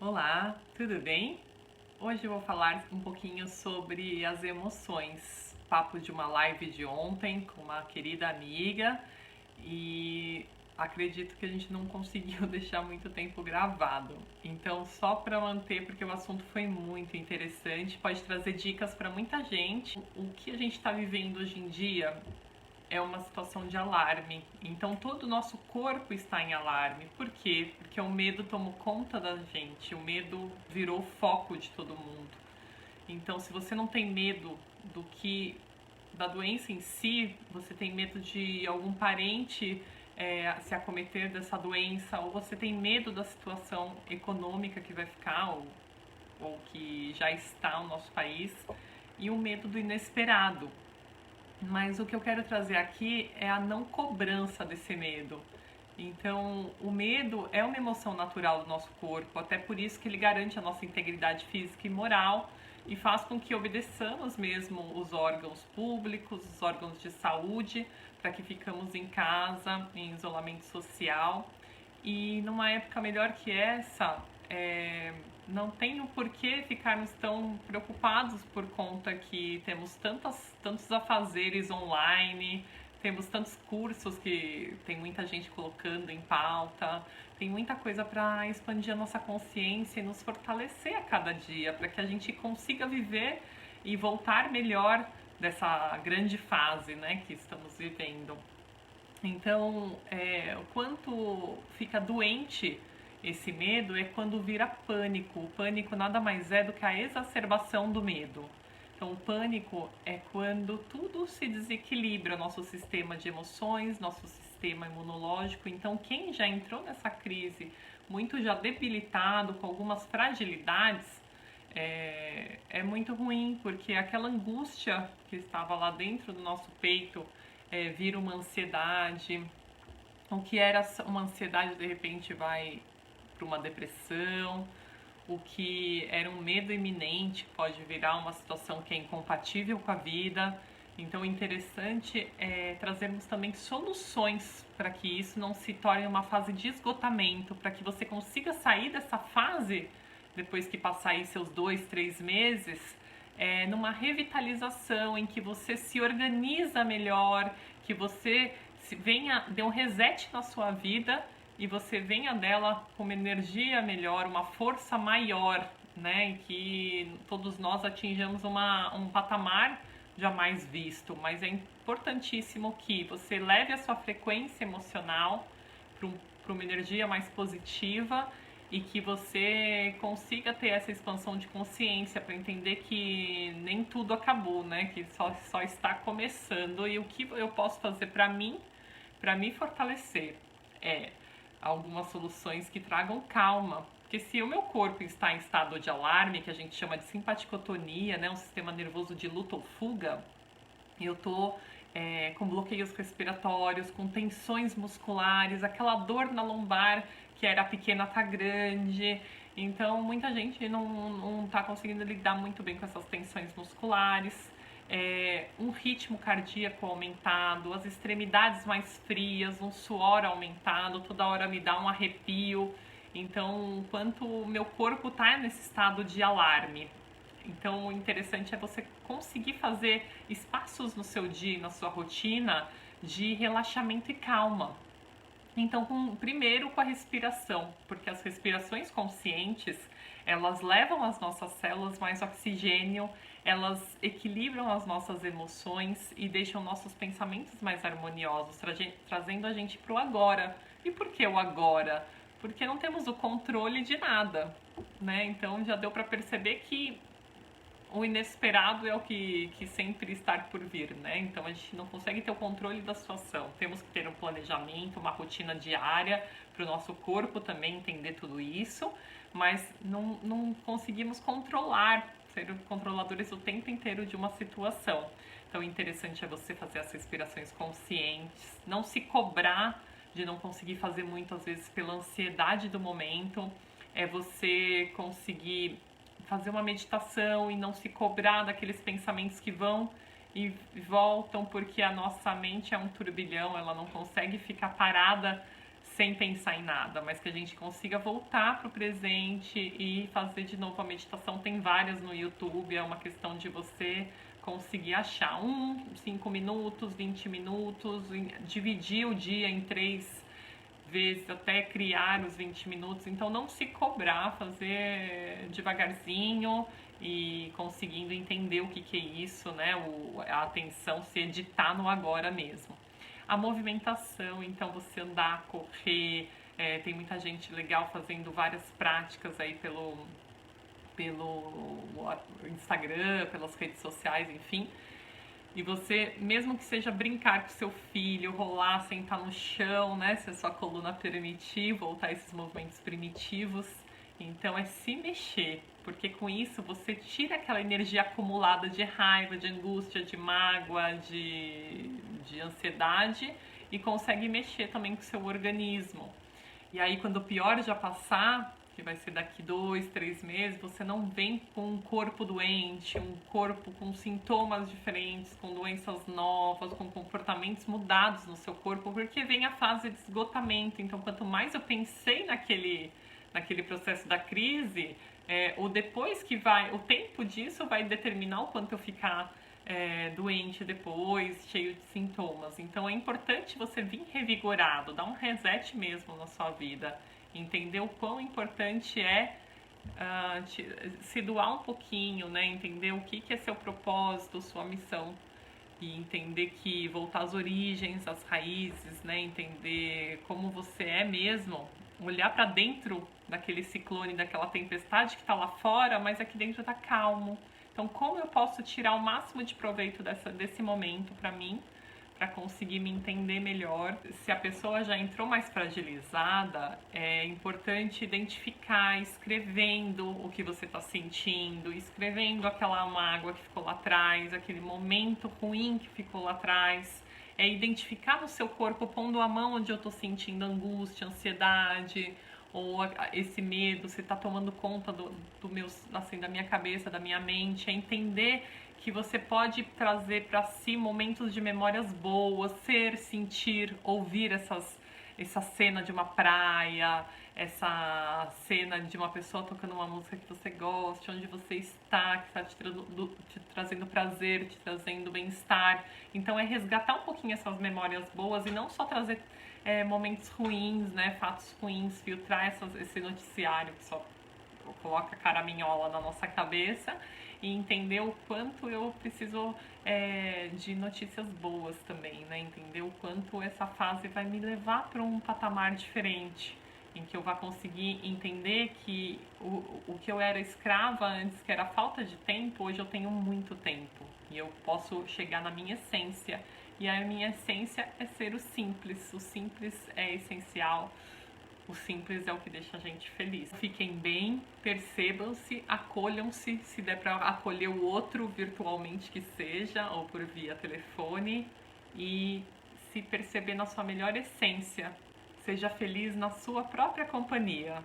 Olá, tudo bem? Hoje eu vou falar um pouquinho sobre as emoções. Papo de uma live de ontem com uma querida amiga e acredito que a gente não conseguiu deixar muito tempo gravado. Então, só para manter, porque o assunto foi muito interessante, pode trazer dicas para muita gente. O que a gente está vivendo hoje em dia é uma situação de alarme. Então todo o nosso corpo está em alarme. Por quê? Porque o medo tomou conta da gente, o medo virou foco de todo mundo. Então se você não tem medo do que da doença em si, você tem medo de algum parente se acometer dessa doença, ou você tem medo da situação econômica que vai ficar, ou que já está no nosso país, e o medo do inesperado. Mas o que eu quero trazer aqui é a não cobrança desse medo. Então, o medo é uma emoção natural do nosso corpo, até por isso que ele garante a nossa integridade física e moral e faz com que obedeçamos mesmo os órgãos públicos, os órgãos de saúde, para que ficamos em casa, em isolamento social. E numa época melhor que essa, não tem o porquê ficarmos tão preocupados por conta que temos tantos afazeres online, temos tantos cursos que tem muita gente colocando em pauta, tem muita coisa para expandir a nossa consciência e nos fortalecer a cada dia, para que a gente consiga viver e voltar melhor dessa grande fase, né, que estamos vivendo. Então, o quanto fica doente esse medo é quando vira pânico. O pânico nada mais é do que a exacerbação do medo. Então, o pânico é quando tudo se desequilibra, nosso sistema de emoções, nosso sistema imunológico. Então, quem já entrou nessa crise muito já debilitado, com algumas fragilidades, é muito ruim, porque aquela angústia que estava lá dentro do nosso peito vira uma ansiedade. O que era uma ansiedade de repente vai para uma depressão. O que era um medo iminente pode virar uma situação que é incompatível com a vida. Então, o interessante é trazermos também soluções para que isso não se torne uma fase de esgotamento, para que você consiga sair dessa fase depois que passar aí seus 2, 3 meses, numa revitalização em que você se organiza melhor, que você venha, dê um reset na sua vida e você venha dela com uma energia melhor, uma força maior, né? E que todos nós atinjamos um patamar jamais visto. Mas é importantíssimo que você leve a sua frequência emocional para uma energia mais positiva e que você consiga ter essa expansão de consciência para entender que nem tudo acabou, né? Que só está começando e o que eu posso fazer para me fortalecer é algumas soluções que tragam calma. Porque se o meu corpo está em estado de alarme, que a gente chama de simpaticotonia, né, um sistema nervoso de luta ou fuga, eu tô com bloqueios respiratórios, com tensões musculares, aquela dor na lombar que era pequena tá grande. Então muita gente não tá conseguindo lidar muito bem com essas tensões musculares. Um ritmo cardíaco aumentado, as extremidades mais frias, um suor aumentado, toda hora me dá um arrepio. Então, quanto o meu corpo está nesse estado de alarme. Então, o interessante é você conseguir fazer espaços no seu dia, na sua rotina, de relaxamento e calma. Então, primeiro com a respiração, porque as respirações conscientes, elas levam às nossas células mais oxigênio, elas equilibram as nossas emoções e deixam nossos pensamentos mais harmoniosos, trazendo a gente para o agora. E por que o agora? Porque não temos o controle de nada, né? Então já deu para perceber que o inesperado é o que sempre está por vir, né? Então a gente não consegue ter o controle da situação. Temos que ter um planejamento, uma rotina diária para o nosso corpo também entender tudo isso, mas não conseguimos controlar, ser controladores o tempo inteiro de uma situação. Então o interessante é você fazer as respirações conscientes, não se cobrar de não conseguir fazer muito, às vezes pela ansiedade do momento, é você conseguir fazer uma meditação e não se cobrar daqueles pensamentos que vão e voltam, porque a nossa mente é um turbilhão, ela não consegue ficar parada sem pensar em nada, mas que a gente consiga voltar para o presente e fazer de novo a meditação. Tem várias no YouTube, é uma questão de você conseguir achar 5 minutos, 20 minutos, dividir o dia em 3 vezes até criar os 20 minutos. Então não se cobrar, fazer devagarzinho e conseguindo entender o que é isso, né? A atenção se editar no agora mesmo. A movimentação, então você andar, correr, tem muita gente legal fazendo várias práticas aí pelo Instagram, pelas redes sociais, enfim. E você, mesmo que seja brincar com seu filho, rolar, sentar no chão, né? Se a sua coluna permitir, voltar a esses movimentos primitivos. Então é se mexer, porque com isso você tira aquela energia acumulada de raiva, de angústia, de mágoa, de ansiedade e consegue mexer também com o seu organismo. E aí quando o pior já passar, que vai ser daqui 2, 3 meses, você não vem com um corpo doente, um corpo com sintomas diferentes, com doenças novas, com comportamentos mudados no seu corpo, porque vem a fase de esgotamento. Então, quanto mais eu pensei naquele processo da crise, o depois que vai, o tempo disso vai determinar o quanto eu ficar doente depois, cheio de sintomas. Então é importante você vir revigorado, dar um reset mesmo na sua vida, entender o quão importante é se doar um pouquinho, né? Entender o que é seu propósito, sua missão. E entender que voltar às origens, às raízes, né? Entender como você é mesmo, olhar para dentro daquele ciclone, daquela tempestade que está lá fora, mas aqui dentro está calmo. Então, como eu posso tirar o máximo de proveito desse momento para mim, para conseguir me entender melhor? Se a pessoa já entrou mais fragilizada, é importante identificar, escrevendo o que você está sentindo, escrevendo aquela mágoa que ficou lá atrás, aquele momento ruim que ficou lá atrás. É identificar no seu corpo, pondo a mão onde eu estou sentindo angústia, ansiedade, ou esse medo, você está tomando conta da minha cabeça, da minha mente. É entender que você pode trazer para si momentos de memórias boas, sentir, ouvir essa cena de uma praia, essa cena de uma pessoa tocando uma música que você gosta, onde você está, que está te trazendo prazer, te trazendo bem-estar. Então é resgatar um pouquinho essas memórias boas e não só trazer momentos ruins, né, fatos ruins, filtrar esse noticiário que só coloca caraminhola na nossa cabeça e entender o quanto eu preciso de notícias boas também, né? Entender o quanto essa fase vai me levar para um patamar diferente, em que eu vá conseguir entender que o que eu era escrava antes, que era falta de tempo, hoje eu tenho muito tempo e eu posso chegar na minha essência. E a minha essência é ser o simples é essencial. O simples é o que deixa a gente feliz. Fiquem bem, percebam-se, acolham-se, se der para acolher o outro virtualmente que seja, ou por via telefone, e se perceber na sua melhor essência. Seja feliz na sua própria companhia.